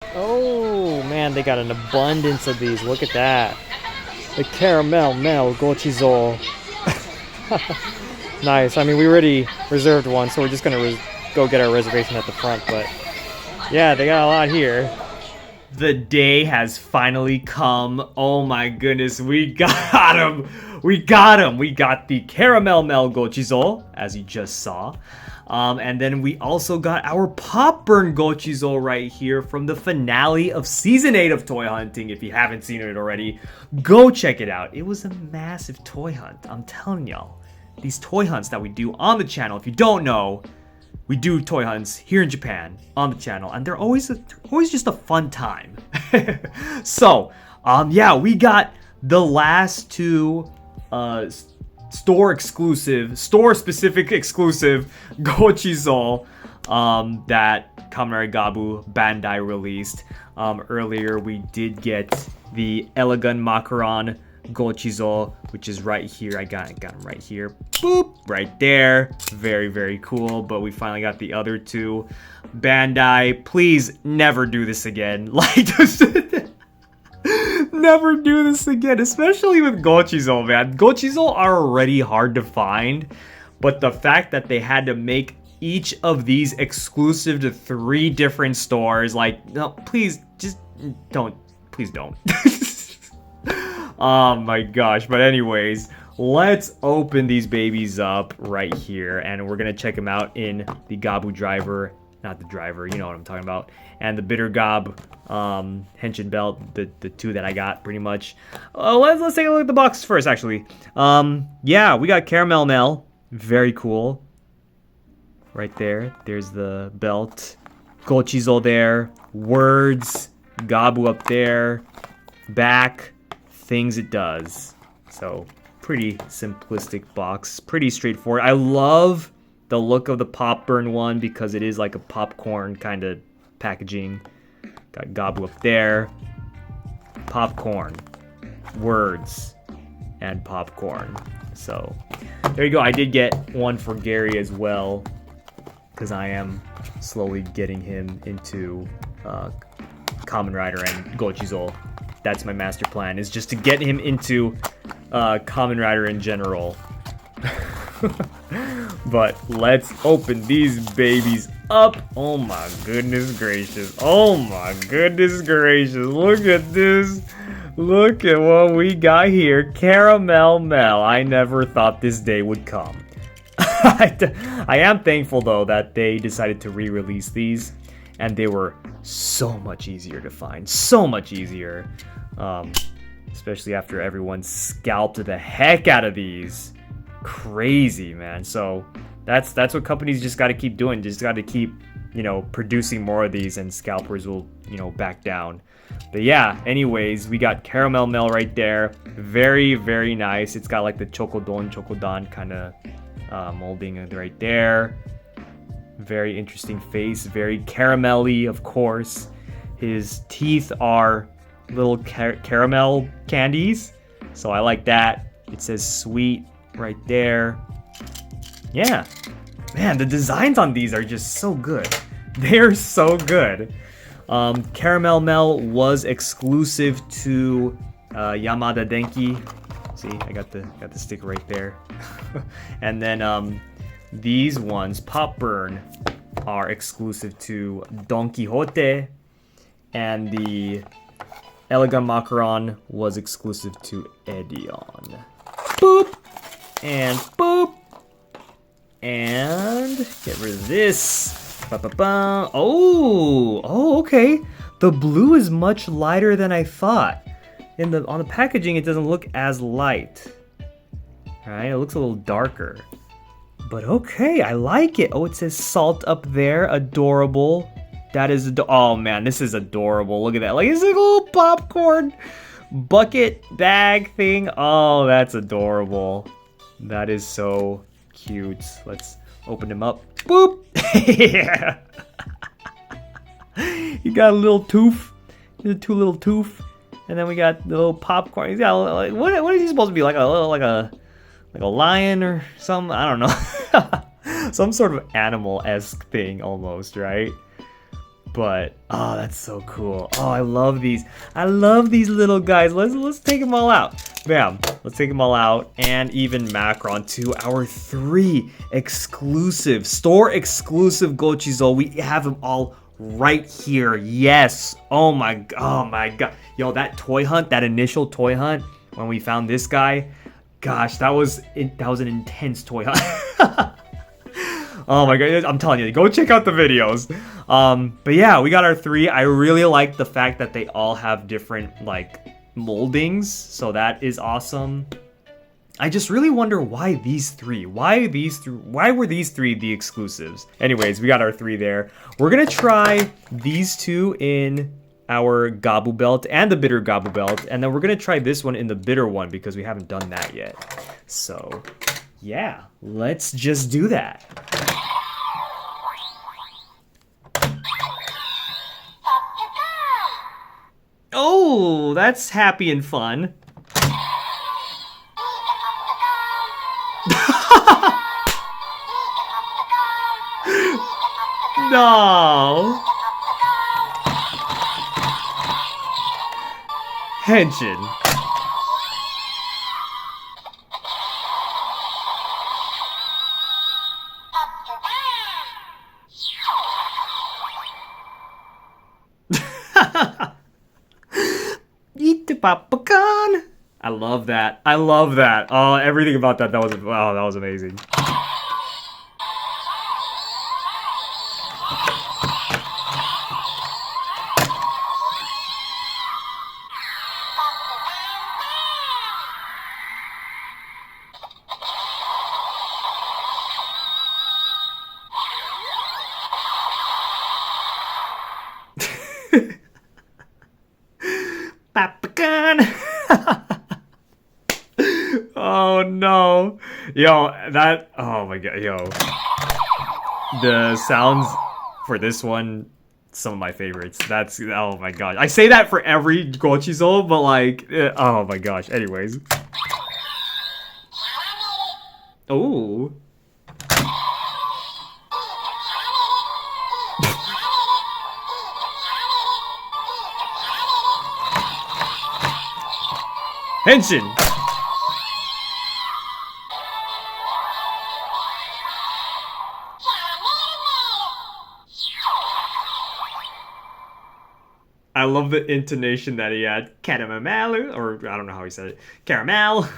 Oh man, they got an abundance of these. Look at that. The CARAMELMEL GOCHIZO. Nice. I mean, we already reserved one, so we're just gonna go get our reservation at the front. But yeah, they got a lot here. The day has finally come. Oh my goodness, we got him. We got him. We got the CARAMELMEL Gochizo, as you just saw. And then we also got our Popburn Gochizo right here from the finale of Season 8 of Toy Hunting. If you haven't seen it already, go check it out. It was a massive toy hunt. I'm telling y'all, these toy hunts that we do on the channel, if you don't know, we do toy hunts here in Japan on the channel, and they're always just a fun time. So, yeah, we got the last two store-specific exclusive Gochizo that Kamen Rider Gavv Bandai released. Earlier, we did get the Elegant Macaron Gochizo, which is right here. I got him right here. Boop! Right there. Very, very cool. But we finally got the other two. Bandai, please never do this again. Like, just never do this again. Especially with Gochizo, man. Gochizo are already hard to find. But the fact that they had to make each of these exclusive to 3 different stores, like, no, please, just don't. Please don't. Oh my gosh. But anyways, let's open these babies up right here, and we're gonna check them out in the Gavv driver, not the driver, you know what I'm talking about, and the Bitter Gavv Henshin belt, the two that I got pretty much. Let's take a look at the boxes first, actually. Yeah, we got CARAMELMEL, very cool. Right there, there's the belt, Gochizo there, words, Gavv up there, back, things it does. So pretty simplistic box, pretty straightforward. I love the look of the Popburn one because it is like a popcorn kind of packaging. Got Gavv up there, popcorn, words, and popcorn. So there you go. I did get one for Gary as well because I am slowly getting him into Kamen Rider and Gochizo. That's my master plan, is just to get him into Kamen Rider in general. But let's open these babies up. Oh my goodness gracious. Oh my goodness gracious. Look at this. Look at what we got here. CARAMELMEL. I never thought this day would come. I am thankful though that they decided to re-release these, and they were so much easier to find. So much easier. Especially after everyone scalped the heck out of these. Crazy, man. So that's what companies just got to keep doing. Just got to keep, you know, producing more of these, and scalpers will, you know, back down. But yeah, anyways, we got CARAMELMEL right there. Very, very nice. It's got like the chocodan kind of molding right there. Very interesting face. Very caramelly, of course. His teeth are little caramel candies, so I like that. It says sweet right there. Yeah, man, the designs on these are just so good. They're so good. CARAMELMEL was exclusive to Yamada Denki. See, I got the sticker right there. And then these ones, Popburn, are exclusive to Don Quixote, and the Elegant Macaron was exclusive to Edion. Boop! And boop! And get rid of this. Ba-ba-ba. Oh, okay. The blue is much lighter than I thought. On the packaging, it doesn't look as light. Alright, it looks a little darker. But okay, I like it. Oh, it says salt up there. Adorable. That is, oh man, this is adorable. Look at that. Like, it's a little popcorn bucket bag thing. Oh, that's adorable. That is so cute. Let's open him up. Boop. Yeah. You got a little tooth. There's 2 little tooth. And then we got the little popcorn. He's got like, what is he supposed to be? Like a lion or something? I don't know. Some sort of animal-esque thing almost, right? But oh, that's so cool. Oh, I love these. I love these little guys. Let's take them all out. Bam. Let's take them all out, and even Macron to our 3 exclusive store exclusive Gochizo. We have them all right here. Yes. Oh my god. Yo, that toy hunt, that initial toy hunt when we found this guy. Gosh, that was an intense toy hunt. Oh my god, I'm telling you, go check out the videos. But yeah, we got our 3. I really like the fact that they all have different like moldings, so that is awesome. I just really wonder why these 3. Why were these 3 the exclusives? Anyways, we got our 3 there. We're gonna try these 2 in our Gavv belt and the bitter Gavv belt, and then we're gonna try this one in the bitter one because we haven't done that yet. So yeah, let's just do that. Oh, that's happy and fun. No. Henshin. Eat the popcorn. I love that. I love that. Oh, everything about that. That was amazing. Popcorn. Oh no. Yo, that, oh my god, yo. The sounds for this one, some of my favorites. That's, oh my god. I say that for every Gochizo, but like, oh my gosh. Anyways. Oh. Henshin. I love the intonation that he had. Caramel, or I don't know how he said it. Caramel.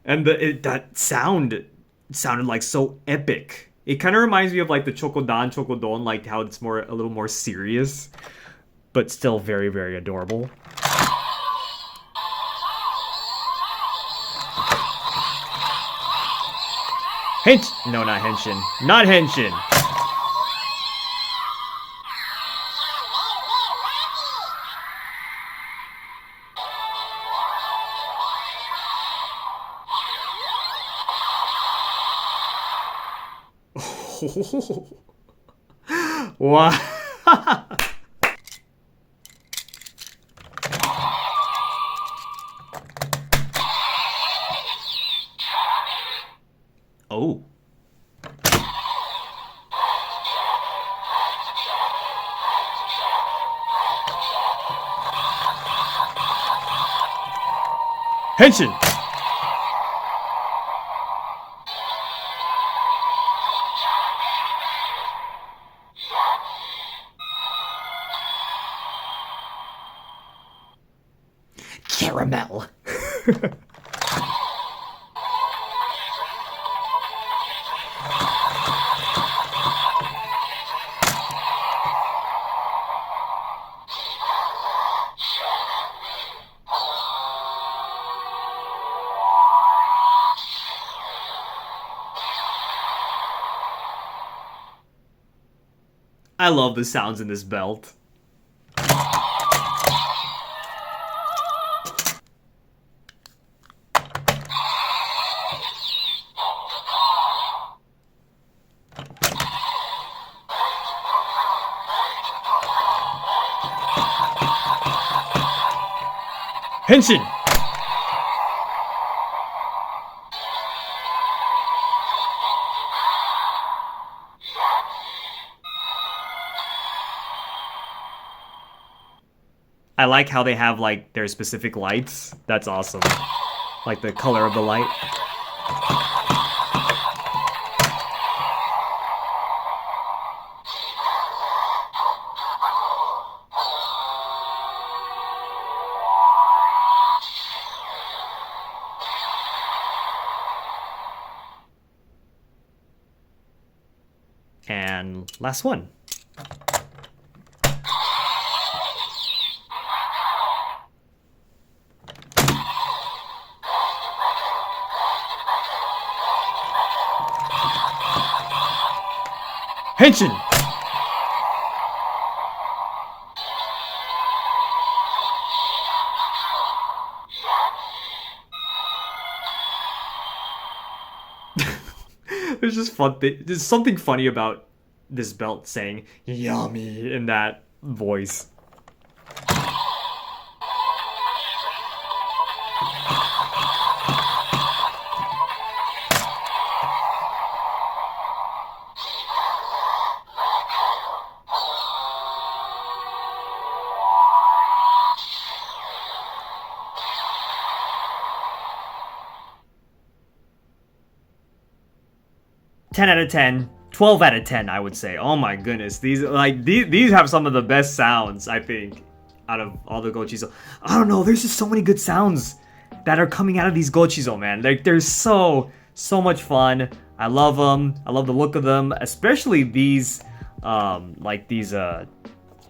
And that sound sounded like so epic. It kind of reminds me of like the Chokodon, like how it's a little more serious, but still very, very adorable. No, not Henshin. Not Henshin. Wow. Oh. Henshin. Caramel. I love the sounds in this belt. Henshin! I like how they have like their specific lights. That's awesome. Like the color of the light. And last one. Henshin! There's just there's something funny about this belt saying yummy in that voice. Ten out of 10. 12 out of 10, I would say. Oh my goodness. These have some of the best sounds, I think, out of all the Gochizo. I don't know, there's just so many good sounds that are coming out of these Gochizo, man. Like, they're so much fun. I love them. I love the look of them, especially these,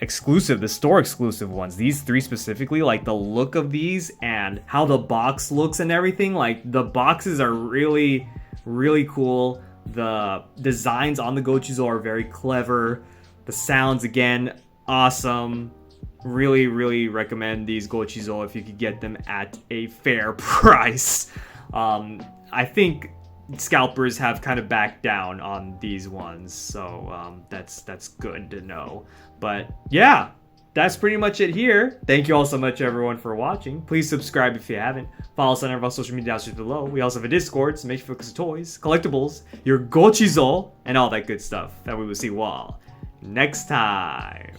exclusive, the store exclusive ones. These three specifically, like the look of these and how the box looks and everything. Like, the boxes are really, really cool. The designs on the Gochizo are very clever. The sounds, again, awesome. Really, really recommend these Gochizo if you could get them at a fair price. I think scalpers have kind of backed down on these ones, so that's good to know. But yeah, that's pretty much it here. Thank you all so much, everyone, for watching. Please subscribe if you haven't. Follow us on our social media down below. We also have a Discord, so make sure you focus on toys, collectibles, your Gochizo, and all that good stuff. And we will see you all next time.